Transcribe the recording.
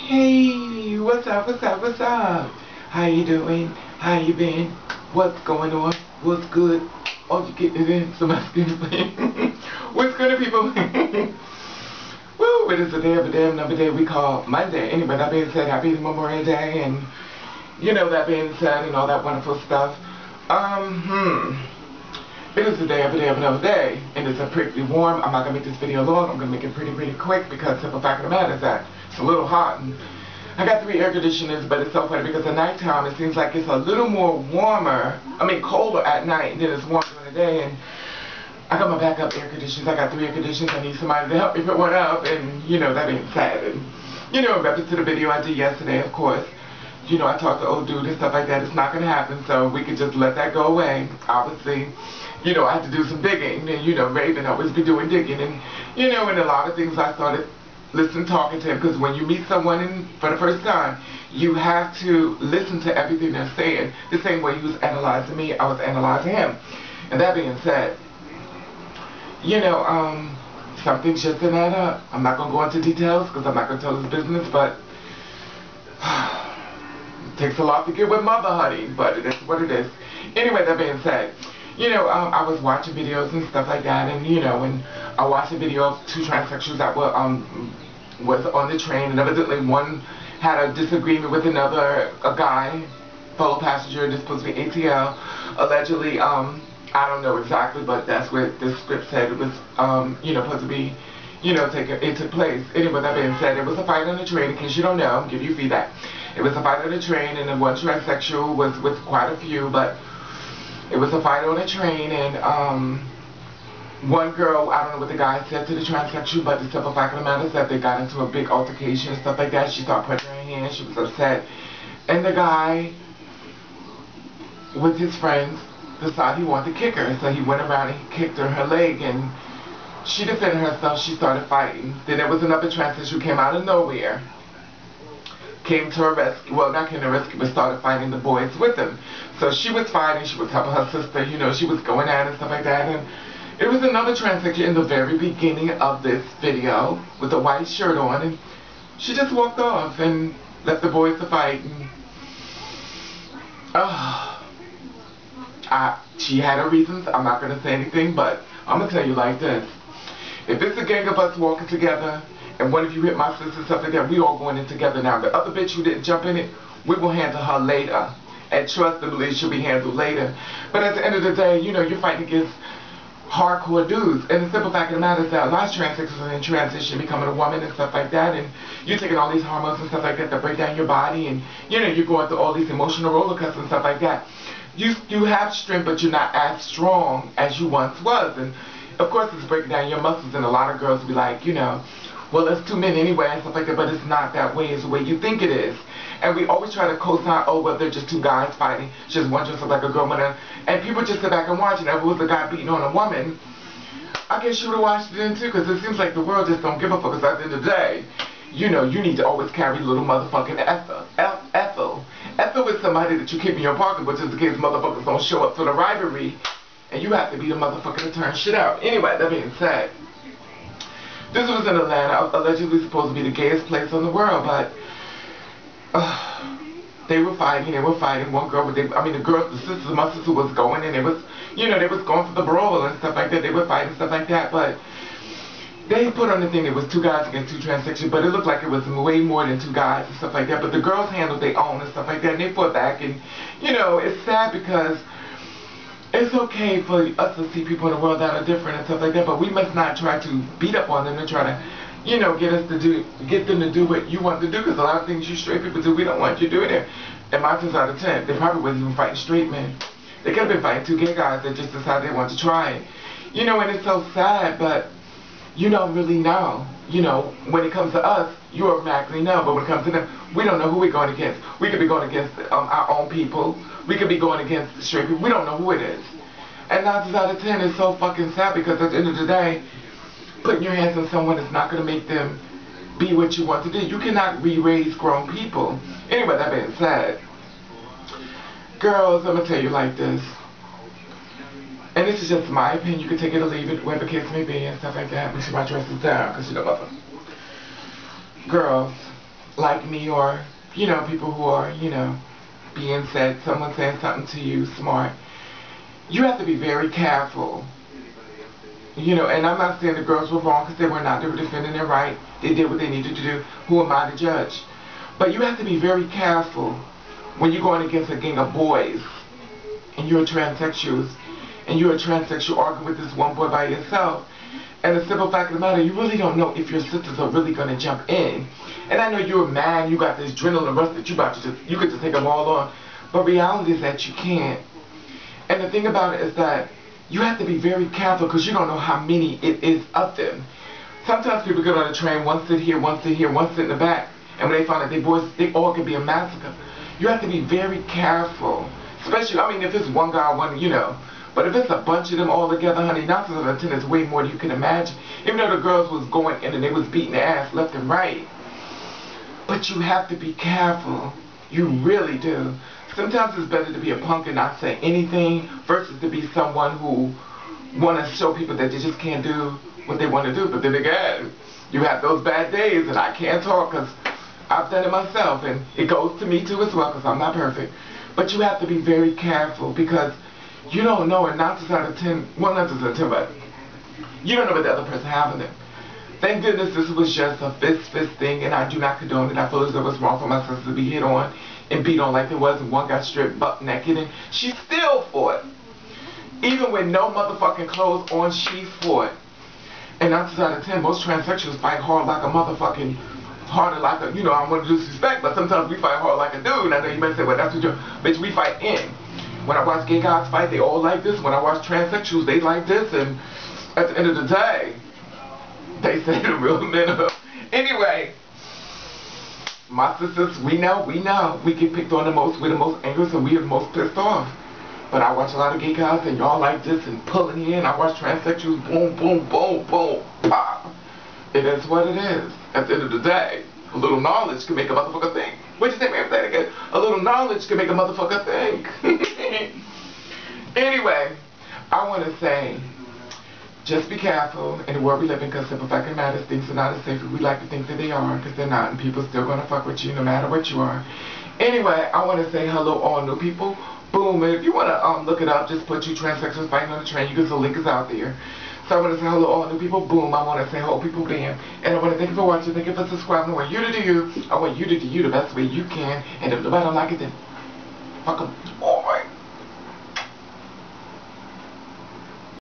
Hey, what's up, what's up, what's up? How you doing? How you been? What's going on? What's good? Oh, you getting it in? So much good. What's good, people? Woo, it is a day of a damn number day we call Monday. Anyway, that being said, happy Memorial Day, and you know, that being said, and all that wonderful stuff. It is a day of another day, and it's a pretty warm. I'm not gonna make this video long. I'm gonna make it pretty quick because the simple fact of the matter is that it's a little hot, and I got 3 air conditioners, but it's so funny because at nighttime it seems like it's a little more warmer. I mean, colder at night than it's warm during the day, and I got my backup air conditioners. I got 3 air conditioners. I need somebody to help me put one up, and you know, that being said, and you know, in reference to the video I did yesterday, of course. You know, I talked to old dude and stuff like that. It's not going to happen, so we could just let that go away. Obviously, you know, I had to do some digging, and you know, Raven always be doing digging, and you know, and a lot of things I started listening, talking to him, because when you meet someone for the first time, you have to listen to everything they're saying. The same way he was analyzing me, I was analyzing him. And that being said, you know, some things just didn't add up. I'm not going to go into details because I'm not going to tell his business, but takes a lot to get with mother, honey, but it is what it is. Anyway, that being said, you know, I was watching videos and stuff like that, and you know, and I watched a video of 2 transsexuals that were was on the train, and evidently one had a disagreement with another, a guy, fellow passenger, this supposed to be ATL, allegedly, I don't know exactly, but that's what the script said. It was, you know, supposed to be, you know, it took place. Anyway, that being said, it was a fight on the train. In case you don't know, I'll give you feedback. It was a fight on the train, and the one transsexual was with quite a few, but it was a fight on the train, and one girl, I don't know what the guy said to the transsexual, but the simple fact of the matter is that they got into a big altercation and stuff like that. She started putting her hand, she was upset, and the guy, with his friends, decided he wanted to kick her, so he went around and he kicked her leg, and she defended herself. She started fighting. Then there was another transsexual who came out of nowhere, came to her rescue, well, not came to her rescue, but started fighting the boys with him. So she was fighting, she was helping her sister, you know, she was going at it and stuff like that, and it was another transsexual in the very beginning of this video with a white shirt on, and she just walked off and left the boys to fight, and she had her reasons. I'm not going to say anything, but I'm going to tell you like this. If it's a gang of us walking together, and one of you hit my sister and stuff like that, we all going in together now. The other bitch who didn't jump in it, we will handle her later. And trust and believe she'll be handled later. But at the end of the day, you know, you're fighting against hardcore dudes. And the simple fact of the matter is that a lot of transsexuals are in transition, becoming a woman and stuff like that. And you're taking all these hormones and stuff like that break down your body. And, you know, you're going through all these emotional roller coasters and stuff like that. You have strength, but you're not as strong as you once was. And, of course, it's breaking down your muscles. And a lot of girls be like, you know, well, it's 2 men anyway and stuff like that, but it's not that way. It's the way you think it is. And we always try to co-sign, oh, well, they're just 2 guys fighting. It's just one dressed up like a girl. And people just sit back and watch it. If it was a guy beating on a woman, I guess you would have watched it then too, because it seems like the world just don't give a fuck. Because at the end of the day, you know, you need to always carry little motherfucking Ethel. Ethel is somebody that you keep in your pocket, but just in case motherfuckers don't show up for the rivalry, and you have to be the motherfucker to turn shit out. Anyway, that being said, this was in Atlanta, allegedly supposed to be the gayest place in the world, but they were fighting. One girl, the girls, the sisters, my sister was going, and it was, you know, they was going for the brawl and stuff like that. They were fighting stuff like that, but they put on the thing, it was 2 guys against 2 transsexuals, but it looked like it was way more than 2 guys and stuff like that. But the girls handled their own and stuff like that, and they fought back, and, you know, it's sad because it's okay for us to see people in the world that are different and stuff like that, but we must not try to beat up on them and try to, you know, get them to do what you want to do, because a lot of things you straight people do, we don't want you doing it. And 9 times out of 10, they probably wasn't even fighting straight men. They could have been fighting 2 gay guys that just decided they want to try it. You know, and it's so sad, but you don't really know. You know, when it comes to us, you automatically know, but when it comes to them, we don't know who we're going against. We could be going against our own people. We could be going against the straight people. We don't know who it is. And 9 times out of 10 is so fucking sad, because at the end of the day, putting your hands on someone is not going to make them be what you want to do. You cannot re-raise grown people. Anyway, that being said, girls, I'm going to tell you like this. And this is just my opinion. You can take it or leave it, whatever the case may be and stuff like that. Make sure my dress is down, because you know, mother. Girls, like me, or, you know, people who are, you know, being said, someone saying something to you smart, you have to be very careful. You know, and I'm not saying the girls were wrong because they were not. They were defending their right. They did what they needed to do. Who am I to judge? But you have to be very careful when you're going against a gang of boys and you're transsexuals and you're a transsexual arguing with this one boy by yourself. And the simple fact of the matter, you really don't know if your sisters are really going to jump in. And I know you're mad, you got this adrenaline rush that you about to just, you could just take them all on. But reality is that you can't. And the thing about it is that you have to be very careful because you don't know how many it is of them. Sometimes people get on a train, one sit here, one sit here, one sit in the back. And when they find out they boys, they all can be a massacre. You have to be very careful. Especially, I mean, if it's one guy, one, you know. But if it's a bunch of them all together, honey, 9 times out of 10 is way more than you can imagine. Even though the girls was going in and they was beating their ass left and right. But you have to be careful. You really do. Sometimes it's better to be a punk and not say anything versus to be someone who want to show people that they just can't do what they want to do. But then again, you have those bad days and I can't talk because I've done it myself. And it goes to me too as well because I'm not perfect. But you have to be very careful because you don't know, and 9 times out of 10, well, not just out of 10, but you don't know what the other person having it. Thank goodness this was just a fist thing, and I do not condone it. I feel as though it was wrong for my sister to be hit on and beat on like there was, and one got stripped butt naked, and she still fought. Even with no motherfucking clothes on, she fought. And 9 times out of 10, most transsexuals fight hard like a motherfucking, harder like a, you know, I'm going to disrespect, but sometimes we fight hard like a dude. And I know you might say, well, that's what you're, bitch, we fight in. When I watch gay guys fight, they all like this. When I watch transsexuals, they like this. And at the end of the day, they say the real men are. Anyway, my sisters, we know. We get picked on the most, we're the most angry, and we're the most pissed off. But I watch a lot of gay guys, and y'all like this and pulling in. I watch transsexuals, boom, boom, boom, boom, pop. It is what it is. At the end of the day, a little knowledge can make a motherfucker think. What'd you say, man? Say it again. A little knowledge can make a motherfucker think. Anyway, I want to say, just be careful in the world we live in because simple fact of the matter is things are not as safe as we like to think that they are because they're not, and people still going to fuck with you no matter what you are. Anyway, I want to say hello all new people. Boom, and if you want to look it up, just put you transsexuals fighting on the train. You can, the link is out there. So I want to say hello all new people. Boom, I want to say hello people damn. And I want to thank you for watching, thank you for subscribing. I want you to do you. I want you to do you the best way you can. And if nobody don't like it, then fuck them.